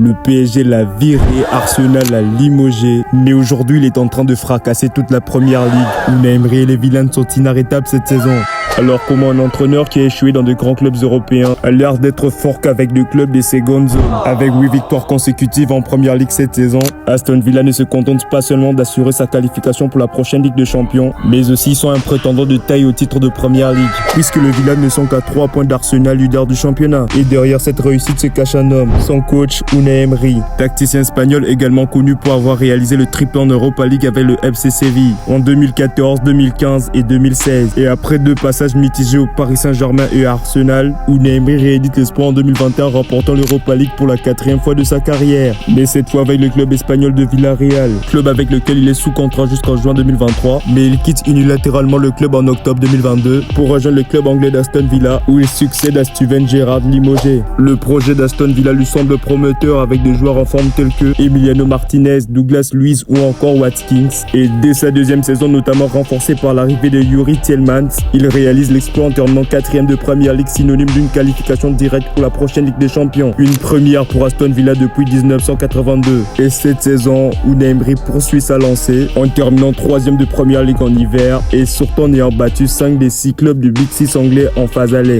Le PSG l'a viré, Arsenal l'a limogé, mais aujourd'hui il est en train de fracasser toute la première ligue. Unai Emery et les Vilains sont inarrêtables cette saison. Alors comment un entraîneur qui a échoué dans de grands clubs européens a l'air d'être fort qu'avec le club des secondes zones. Avec 8 victoires consécutives en première ligue cette saison, Aston Villa ne se contente pas seulement d'assurer sa qualification pour la prochaine Ligue des Champions, mais aussi sont un prétendant de taille au titre de première ligue, puisque le Villa ne sont qu'à 3 points d'Arsenal, leader du championnat. Et derrière cette réussite se cache un homme, son coach Unai Emery, tacticien espagnol également connu pour avoir réalisé le triplé en Europa League avec le FC Séville en 2014, 2015 et 2016. Et après 2 passages mitigés au Paris Saint-Germain et à Arsenal, Unai Emery réédite l'espoir en 2021 en remportant l'Europa League pour la 4e fois de sa carrière, mais cette fois avec le club espagnol de Villarreal, club avec lequel il est sous contrat jusqu'en juin 2023, mais il quitte unilatéralement le club en octobre 2022 pour rejoindre le club anglais d'Aston Villa où il succède à Steven Gerrard limogé. Le projet d'Aston Villa lui semble prometteur avec des joueurs en forme tels que Emiliano Martinez, Douglas Luiz ou encore Watkins, et dès sa 2e saison notamment renforcée par l'arrivée de Youri Tielemans, il réalise l'exploit en terminant 4e de Première Ligue, synonyme d'une qualification directe pour la prochaine Ligue des Champions. Une première pour Aston Villa depuis 1982. Et cette saison, Unai Emery poursuit sa lancée en terminant 3e de Première Ligue en hiver et surtout en ayant battu 5 des 6 clubs du Big Six anglais en phase aller.